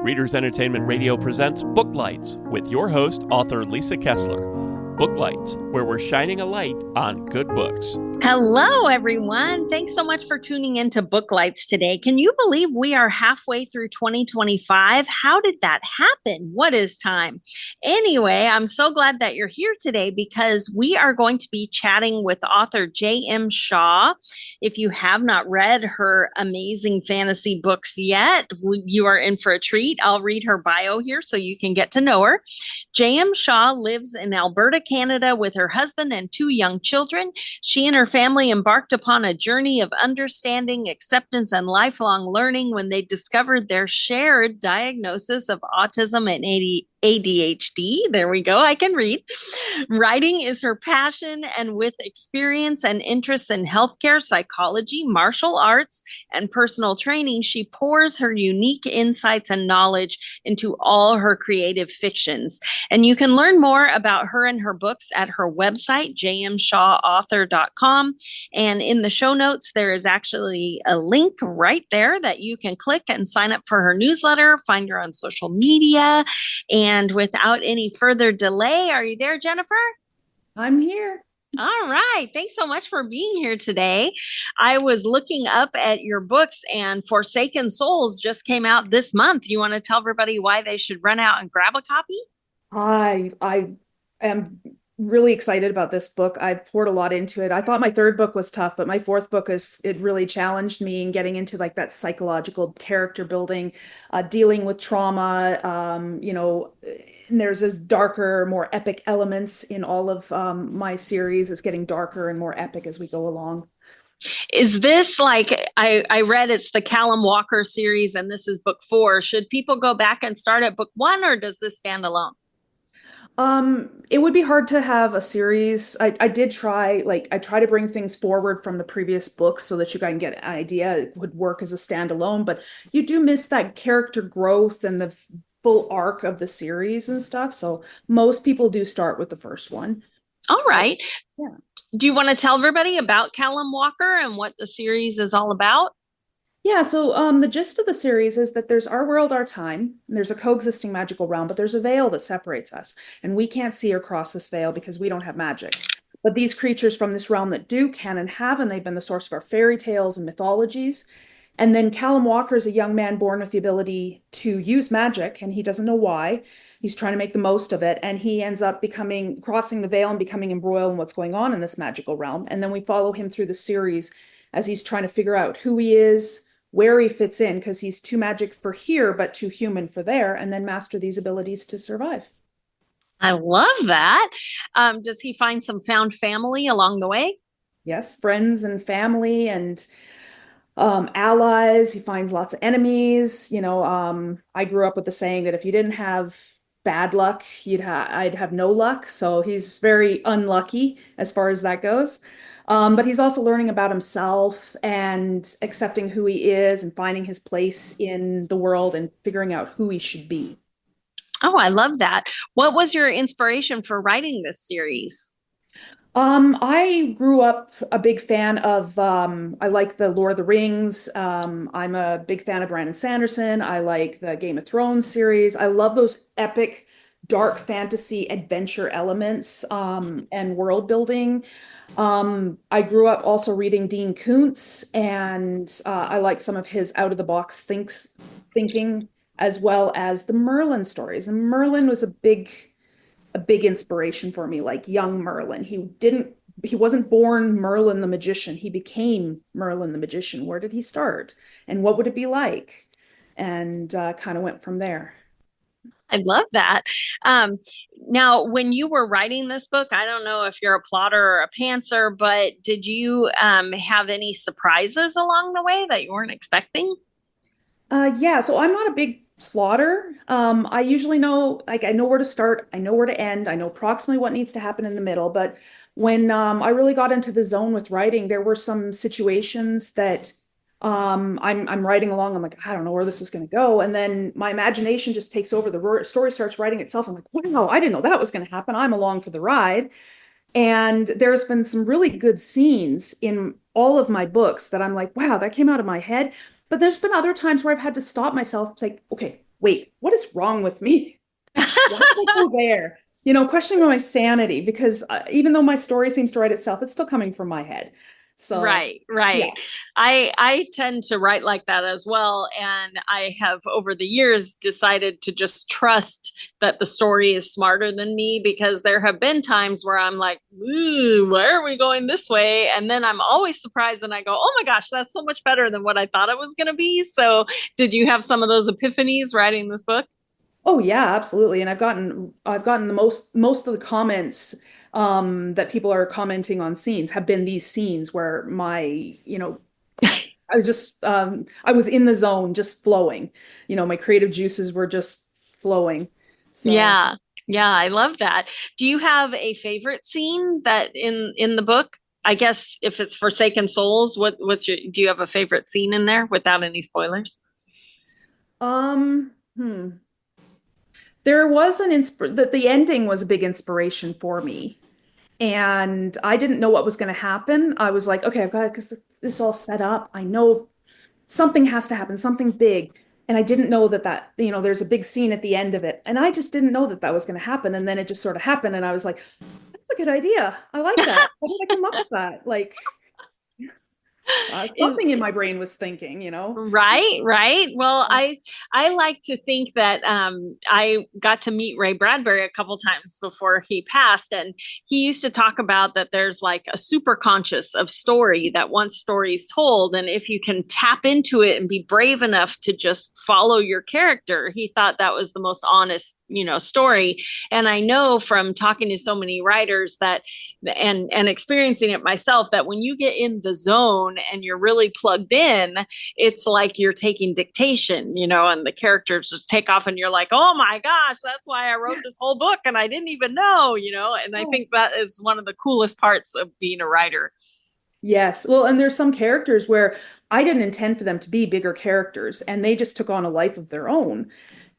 Readers Entertainment Radio presents Booklights with your host, author Lisa Kessler. Booklights, where we're shining a light on good books. Hello, everyone. Thanks so much for tuning into Booklights today. Can you believe we are halfway through 2025? How did that happen? What is time? Anyway, I'm so glad that you're here today because we are going to be chatting with author J.M. Shaw. If you have not read her amazing fantasy books yet, you are in for a treat. I'll read her bio here so you can get to know her. J.M. Shaw lives in Alberta, Canada with her husband and two young children. She and her family embarked upon a journey of understanding, acceptance, and lifelong learning when they discovered their shared diagnosis of autism and ADHD. There we go. I can read. Writing is her passion, and with experience and interests in healthcare, psychology, martial arts, and personal training, she pours her unique insights and knowledge into all her creative fictions. And you can learn more about her and her books at her website, jmshawauthor.com. And in the show notes, there is actually a link right there that you can click and sign up for her newsletter, find her on social media. And without any further delay, are you there, Jennifer? I'm here. All right. Thanks so much for being here today. I was looking up at your books, and Forsaken Souls just came out this month. You want to tell everybody why they should run out and grab a copy? I am really excited about this book. I poured a lot into it. I thought my third book was tough, but my fourth book it really challenged me in getting into like that psychological character building, dealing with trauma. And there's this darker, more epic elements in all of my series. It's getting darker and more epic as we go along. Is this like, I read it's the Callum Walker series and this is book 4. Should people go back and start at book 1, or does this stand alone? It would be hard to have a series. I did try, I try to bring things forward from the previous books so that you can get an idea. It would work as a standalone, but you do miss that character growth and the full arc of the series and stuff. So most people do start with the first one. All right. Yeah. Do you want to tell everybody about Callum Walker and what the series is all about? Yeah, so the gist of the series is that there's our world, our time, and there's a coexisting magical realm, but there's a veil that separates us, and we can't see across this veil because we don't have magic. But these creatures from this realm that do can and have, and they've been the source of our fairy tales and mythologies. And then Callum Walker is a young man born with the ability to use magic, and he doesn't know why. He's trying to make the most of it, and he ends up crossing the veil and becoming embroiled in what's going on in this magical realm. And then we follow him through the series as he's trying to figure out who he is, where he fits in, because he's too magic for here, but too human for there, and then master these abilities to survive. I love that. Does he find some found family along the way? Yes, friends and family and allies. He finds lots of enemies. I grew up with the saying that if you didn't have bad luck, I'd have no luck. So he's very unlucky as far as that goes. But he's also learning about himself and accepting who he is and finding his place in the world and figuring out who he should be. Oh, I love that. What was your inspiration for writing this series? I grew up a big fan of, I like the Lord of the Rings. I'm a big fan of Brandon Sanderson. I like the Game of Thrones series. I love those epic, dark fantasy adventure elements and world building. I grew up also reading Dean Koontz, and I like some of his out-of-the-box thinking, as well as the Merlin stories. And Merlin was a big inspiration for me, like young Merlin. He wasn't born Merlin the magician. He became Merlin the magician. Where did he start? And what would it be like? And kind of went from there. I love that. Now, when you were writing this book, I don't know if you're a plotter or a pantser, but did you have any surprises along the way that you weren't expecting? Yeah, so I'm not a big plotter. I usually know, I know where to start, I know where to end, I know approximately what needs to happen in the middle. But when I really got into the zone with writing, there were some situations that I'm writing along. I'm like, I don't know where this is going to go. And then my imagination just takes over. The story starts writing itself. I'm like, wow, I didn't know that was going to happen. I'm along for the ride. And there's been some really good scenes in all of my books that I'm like, wow, that came out of my head. But there's been other times where I've had to stop myself, like, okay, wait, what is wrong with me? Why did I go there? Questioning my sanity, because even though my story seems to write itself, it's still coming from my head. So, Right, yeah. right. I tend to write like that as well, and I have over the years decided to just trust that the story is smarter than me, because there have been times where I'm like, "Ooh, why are we going this way?" And then I'm always surprised and I go, "Oh my gosh, that's so much better than what I thought it was going to be." So, did you have some of those epiphanies writing this book? Oh yeah, absolutely. And I've gotten the most of the comments that people are commenting on scenes have been these scenes where I was in the zone, just flowing. My creative juices were just flowing. So, Yeah. Yeah, I love that. Do you have a favorite scene that in the book? I guess if it's Forsaken Souls, what's your do you have a favorite scene in there without any spoilers? um, hmm. There was the ending was a big inspiration for me. And I didn't know what was going to happen. I was like, okay, I've got because this all set up. I know something has to happen, something big. And I didn't know that there's a big scene at the end of it. And I just didn't know that was going to happen. And then it just sort of happened. And I was like, that's a good idea. I like that. How did I come up with that? Like, Is something in my brain was thinking. Right, right. Well, I like to think that I got to meet Ray Bradbury a couple times before he passed, and he used to talk about that there's like a super conscious of story, that once story's told, and if you can tap into it and be brave enough to just follow your character, he thought that was the most honest, story. And I know from talking to so many writers that and experiencing it myself, that when you get in the zone and you're really plugged in, it's like you're taking dictation, and the characters just take off and you're like, oh my gosh, that's why I wrote this whole book and I didn't even know. And I think that is one of the coolest parts of being a writer. Yes. Well, and there's some characters where I didn't intend for them to be bigger characters and they just took on a life of their own.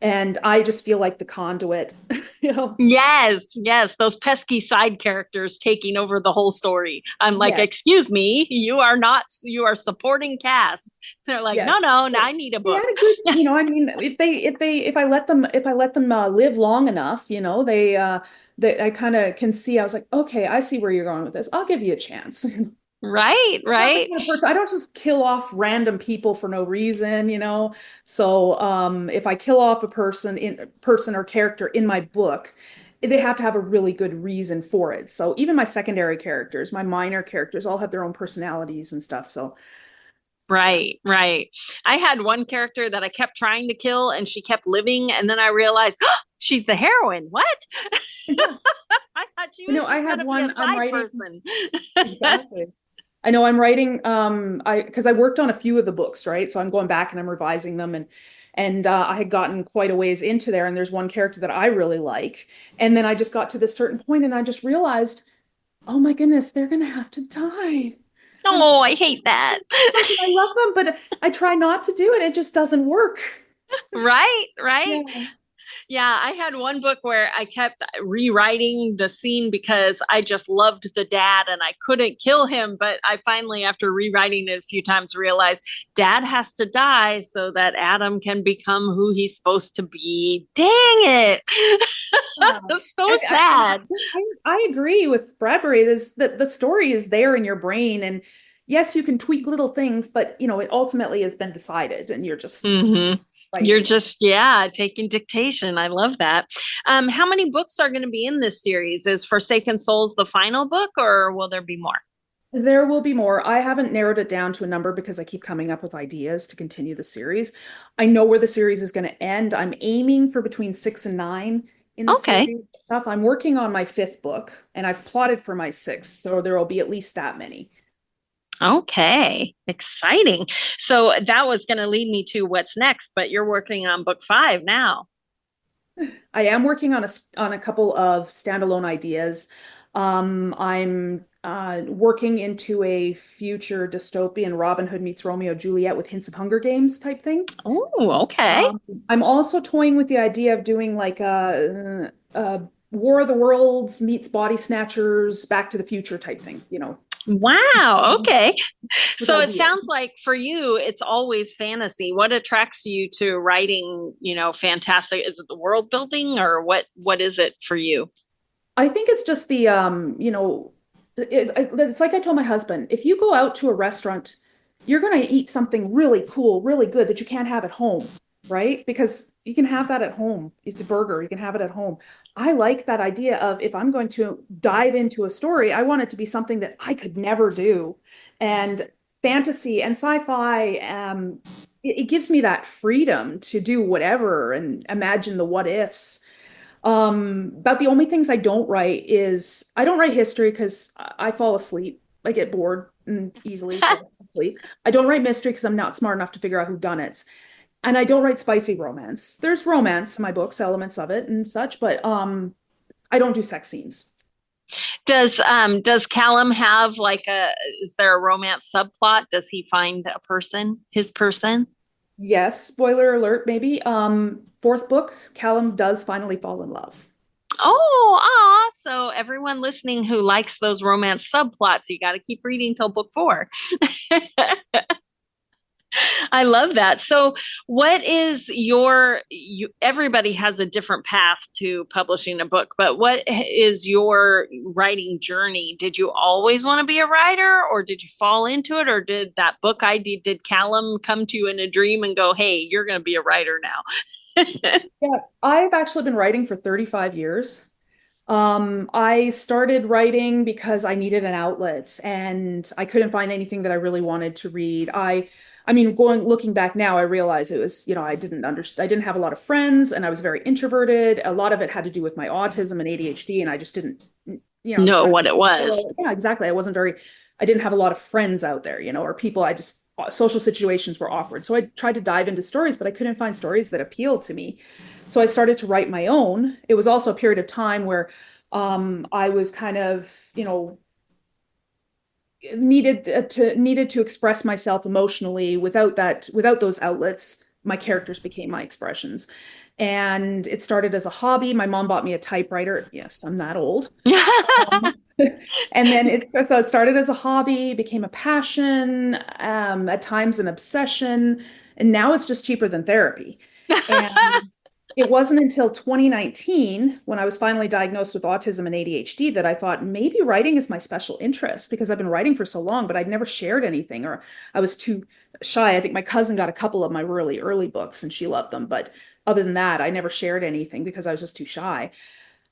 And I just feel like the conduit, you know. Yes, yes, those pesky side characters taking over the whole story. I'm like, Yes. excuse me, you are supporting cast. They're like, no, Yes. no, But I need a they book. had a good, I mean, if I let them live long enough, I kind of can see, I was like, okay, I see where you're going with this. I'll give you a chance. Right, I'm not the right. kind of person, I don't just kill off random people for no reason. So if I kill off a person or character in my book, they have to have a really good reason for it. So even my secondary characters, my minor characters all have their own personalities and stuff. So Right, right. I had one character that I kept trying to kill and she kept living. And then I realized, oh, she's the heroine. What? yeah. I thought she was I just going have to be a one I'm side writing. person. Exactly. I know I'm writing because I worked on a few of the books, right? So I'm going back and I'm revising them and I had gotten quite a ways into there and there's one character that I really like. And then I just got to this certain point and I just realized, oh my goodness, they're gonna have to die. I was Oh, I hate that. like, I love them, but I try not to do it. It just doesn't work. Right, right. Yeah. Yeah, I had one book where I kept rewriting the scene because I just loved the dad and I couldn't kill him. But I finally, after rewriting it a few times, realized dad has to die so that Adam can become who he's supposed to be. Dang it. Yeah. That's so And sad. I agree with Bradbury. Is that the story is there in your brain, and yes, you can tweak little things, but it ultimately has been decided, and you're just Mm-hmm. You're writing it. just, yeah, taking dictation. I love that. How many books are going to be in this series? Is Forsaken Souls the final book or will there be more? There will be more. I haven't narrowed it down to a number because I keep coming up with ideas to continue the series. I know where the series is going to end. I'm aiming for between 6 and 9 in the Okay. series stuff. I'm working on my fifth book and I've plotted for my sixth, so there will be at least that many. Okay, exciting. So that was going to lead me to what's next, but you're working on book 5 now. I am working on a couple of standalone ideas. I'm working into a future dystopian Robin Hood meets Romeo and Juliet with hints of Hunger Games type thing. Oh, okay. I'm also toying with the idea of doing like a War of the Worlds meets Body Snatchers, Back to the Future type thing. Wow. Okay. with So it ideas. sounds like for you, it's always fantasy. What attracts you to writing, fantastic? Is it the world building or what is it for you? I think it's just the it's like I told my husband, if you go out to a restaurant, you're going to eat something really cool, really good that you can't have at home, right? Because you can have that at home. It's a burger, you can have it at home. I like that idea of if I'm going to dive into a story, I want it to be something that I could never do. And fantasy and sci-fi, it gives me that freedom to do whatever and imagine the what ifs. About the only things I don't write is I don't write history because I fall asleep. I get bored and easily, so I fall asleep. I don't write mystery because I'm not smart enough to figure out who done it. And I don't write spicy romance. There's romance in my books, elements of it and such, but I don't do sex scenes. Does Callum have is there a romance subplot? Does he find a person, his person? Yes, spoiler alert, maybe. Fourth book, Callum does finally fall in love. So everyone listening who likes those romance subplots, you got to keep reading till book 4. I love that. So, what is everybody has a different path to publishing a book, but what is your writing journey? Did you always want to be a writer, or did you fall into it, or did that book idea, did Callum come to you in a dream and go, hey, you're going to be a writer now? Yeah, I've actually been writing for 35 years. I started writing because I needed an outlet and I couldn't find anything that I really wanted to read. I mean, looking back now, I realize it was, I didn't have a lot of friends and I was very introverted. A lot of it had to do with my autism and ADHD, and I just didn't, know what it was. Yeah, exactly. I didn't have a lot of friends out there, or people social situations were awkward. So I tried to dive into stories, but I couldn't find stories that appealed to me. So I started to write my own. It was also a period of time where I was kind of, needed to express myself emotionally. Without those outlets, my characters became my expressions. And it started as a hobby. My mom bought me a typewriter. Yes, I'm that old. And then it started as a hobby, became a passion, at times an obsession, and now it's just cheaper than therapy. And it wasn't until 2019 when I was finally diagnosed with autism and ADHD that I thought maybe writing is my special interest, because I've been writing for so long, but I'd never shared anything, or I was too shy. I think my cousin got a couple of my really early books and she loved them, but other than that, I never shared anything because I was just too shy.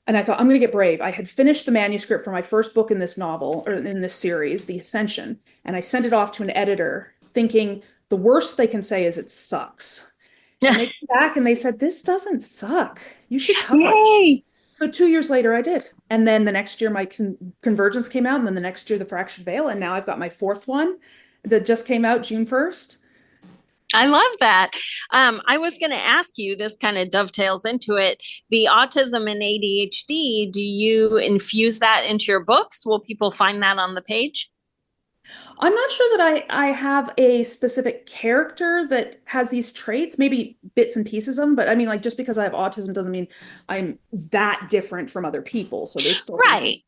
And I thought, I'm going to get brave. I had finished the manuscript for my first book in this novel, or in this series, The Ascension, and I sent it off to an editor thinking the worst they can say is it sucks. And they came back and they said, this doesn't suck. You should publish. Yay! So 2 years later, I did. And then the next year, my Convergence came out. And then the next year, The Fractured Veil. And now I've got my fourth one that just came out June 1st. I love that. I was going to ask you, this kind of dovetails into it. The autism and ADHD, do you infuse that into your books? Will people find that on the page? I'm not sure that I have a specific character that has these traits, maybe bits and pieces of them, but I mean, like, just because I have autism doesn't mean I'm that different from other people. So there's still right.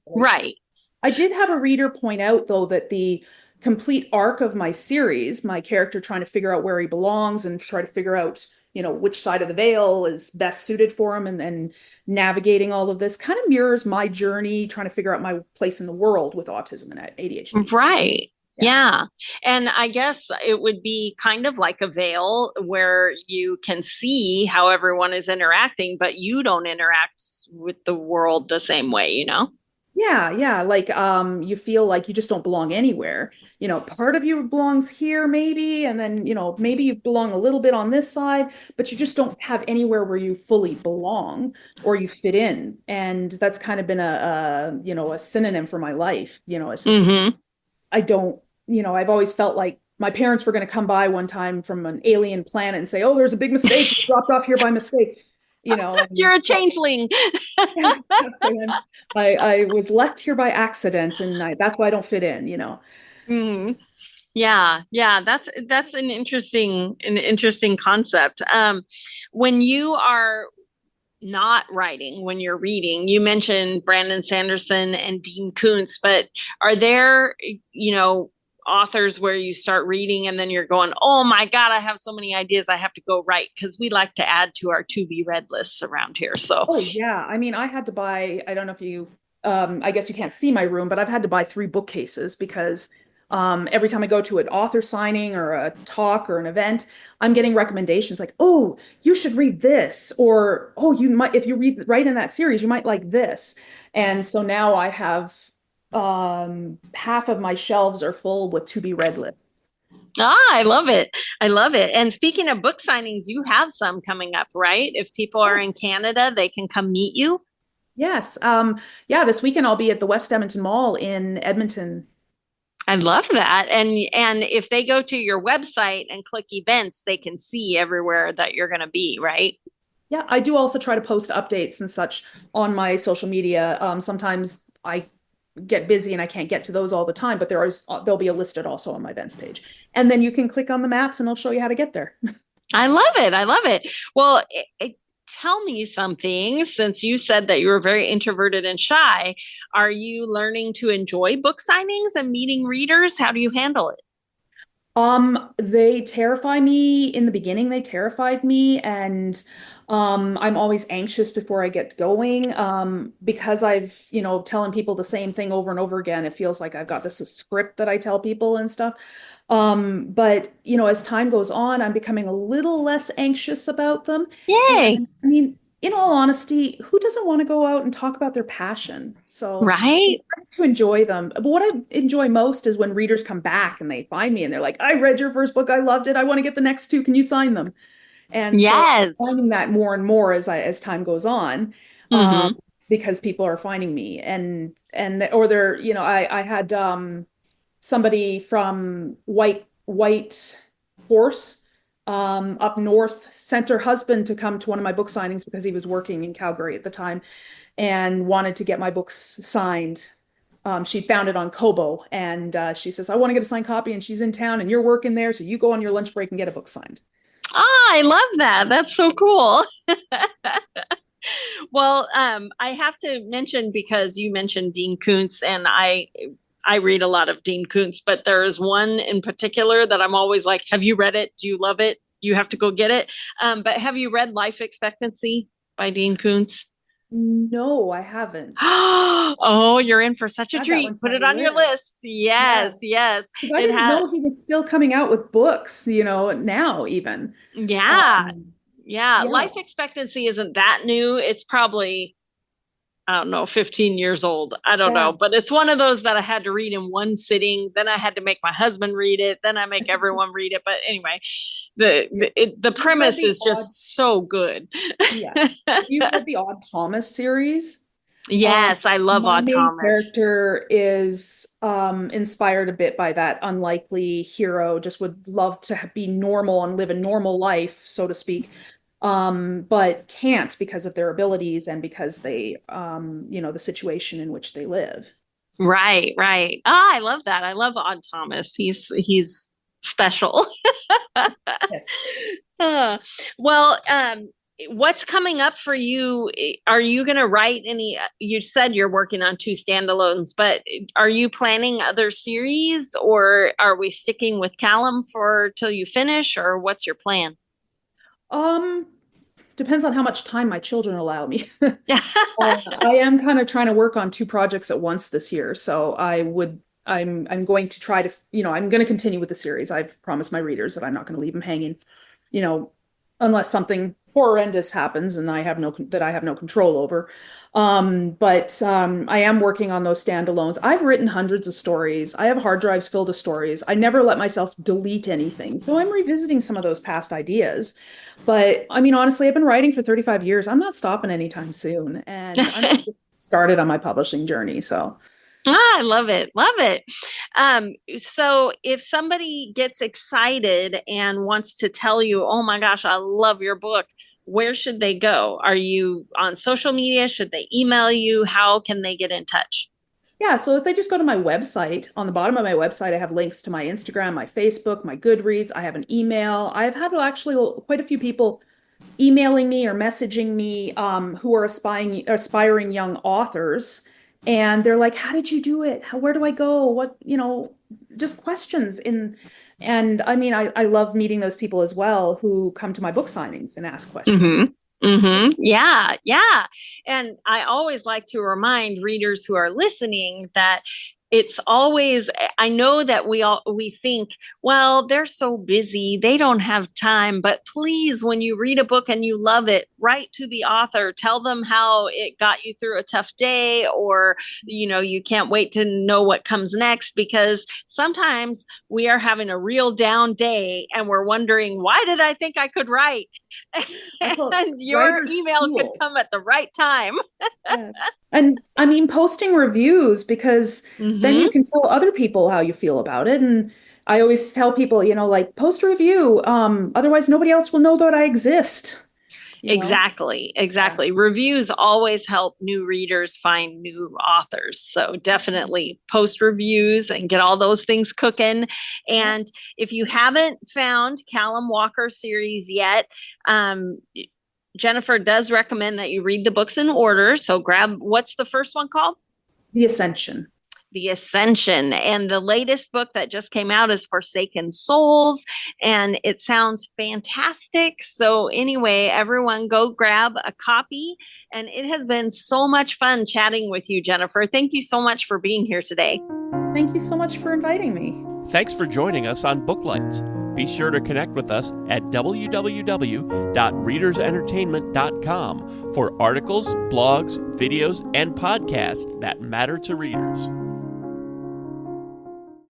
I did have a reader point out, though, that the complete arc of my series, my character trying to figure out where he belongs and try to figure out, which side of the veil is best suited for him, and navigating all of this kind of mirrors my journey trying to figure out my place in the world with autism and ADHD. Right. Yeah. And I guess it would be kind of like a veil where you can see how everyone is interacting, but you don't interact with the world the same way, Yeah. Like, you feel like you just don't belong anywhere. Part of you belongs here, maybe, and then, maybe you belong a little bit on this side, but you just don't have anywhere where you fully belong or you fit in. And that's kind of been a synonym for my life. It's just, I don't, I've always felt like my parents were going to come by one time from an alien planet and say, oh, there's a big mistake. You dropped off here by mistake. You're a changeling. I was left here by accident, and that's why I don't fit in. Mm-hmm. Yeah, that's an interesting concept. When you are not writing when you're reading? You mentioned Brandon Sanderson and Dean Koontz, but are there, authors where you start reading and then you're going, oh my God, I have so many ideas I have to go write? Because we like to add to our to be read lists around here. So, Oh yeah. I mean, I had to buy, I don't know if you I guess you can't see my room, but I've had to buy 3 bookcases because every time I go to an author signing or a talk or an event, I'm getting recommendations like, oh, you should read this, or oh, you might, if you read right in that series, you might like this. And so now I have half of my shelves are full with to be read lists. I love it. I love it. And speaking of book signings, you have some coming up, right? If people are in Yes. Canada, they can come meet you. Yes. Yeah, this weekend I'll be at the West Edmonton Mall in Edmonton. I love that. And if they go to your website and click events, they can see everywhere that you're going to be, right? Yeah, I do also try to post updates and such on my social media. Sometimes I get busy and I can't get to those all the time, but there'll be a listed also on my events page. And then you can click on the maps and it'll show you how to get there. I love it. I love it. Well, tell me something, since you said that you were very introverted and shy. Are you learning to enjoy book signings and meeting readers? How do you handle it? They terrify me. In the beginning, they terrified me, and I'm always anxious before I get going. Because I've, telling people the same thing over and over again. It feels like I've got this script that I tell people and stuff. But as time goes on, I'm becoming a little less anxious about them. Yay. And I mean, in all honesty, who doesn't want to go out and talk about their passion? So Right? it's hard to enjoy them. But what I enjoy most is when readers come back and they find me and they're like, I read your first book, I loved it. I want to get the next two. Can you sign them? And so Yes. finding that more and more as time goes on, um, Mm-hmm. because people are finding me or they're, I had somebody from White Horse up north sent her husband to come to one of my book signings because he was working in Calgary at the time and wanted to get my books signed. She found it on Kobo and she says, I want to get a signed copy and she's in town and you're working there. So you go on your lunch break and get a book signed. I love that. That's so cool. Well, I have to mention, because you mentioned Dean Koontz, and I read a lot of Dean Koontz, but there is one in particular that I'm always like, have you read it? Do you love it? You have to go get it. But have you read Life Expectancy by Dean Koontz? No, I haven't. Oh, you're in for such a Add that one treat. to Put my it on your list. list. Yeah. Yes, yes. Because I It didn't has, know he was still coming out with books, now yeah, Um, yeah. yeah. Life expectancy isn't that new. It's probably, I don't know, 15 years old. I don't know. Yeah. But it's one of those that I had to read in one sitting. Then I had to make my husband read it. Then I make everyone read it. But anyway, the You've read premise the is just so good. yeah. If you've read the Odd Thomas series, um, Yes, I love my Odd main Thomas. character is inspired a bit by that unlikely hero, just would love to be normal and live a normal life, so to speak. But can't because of their abilities and because the situation in which they live. Right, right. Ah, I love that. I love Odd Thomas. He's special. Yes. Uh, well, what's coming up for you? Are you going to write any? You said you're working on 2 standalones, but are you planning other series, or are we sticking with Callum for till you finish, or what's your plan? Um, Depends on how much time my children allow me. I am kind of trying to work on 2 projects at once this year, so I'm going to try to, I'm going to continue with the series. I've promised my readers that I'm not going to leave them hanging, you know, unless something horrendous happens and I have no control over. But I am working on those standalones. I've written hundreds of stories. I have hard drives filled with stories. I never let myself delete anything. So I'm revisiting some of those past ideas. But I mean, honestly, I've been writing for 35 years. I'm not stopping anytime soon. And I'm just started on my publishing journey. So Ah, I love it. Love it. So if somebody gets excited and wants to tell you, oh my gosh, I love your book, where should they go? Are you on social media? Should they email you? How can they get in touch? yeah, so if they just go to my website, on the bottom of my website, I have links to my Instagram, my Facebook, my Goodreads. I have an email. I've had actually quite a few people emailing me or messaging me who are aspiring young authors. And they're like, how did you do it? Where do I go? What, just questions. And I mean, I love meeting those people as well who come to my book signings and ask questions. Mm-hmm. Mm-hmm. Yeah, yeah. And I always like to remind readers who are listening that it's always, I know that we think, well, they're so busy, they don't have time, but please, when you read a book and you love it, write to the author, tell them how it got you through a tough day, or, you can't wait to know what comes next, because sometimes we are having a real down day and we're wondering, why did I think I could write? And your email could come at the right time. Yes. And I mean, posting reviews, because then you can tell other people how you feel about it. And I always tell people, post a review. Otherwise, nobody else will know that I exist. Exactly. Yeah. Reviews always help new readers find new authors. So definitely post reviews and get all those things cooking. And if you haven't found Callum Walker series yet, Jennifer does recommend that you read the books in order. So what's the first one called? The Ascension. The Ascension. And the latest book that just came out is Forsaken Souls, and it sounds fantastic. So anyway, everyone go grab a copy, and it has been so much fun chatting with you, Jennifer. Thank you so much for being here today. Thank you so much for inviting me. Thanks for joining us on Booklights. Be sure to connect with us at www.readersentertainment.com for articles, blogs, videos, and podcasts that matter to readers.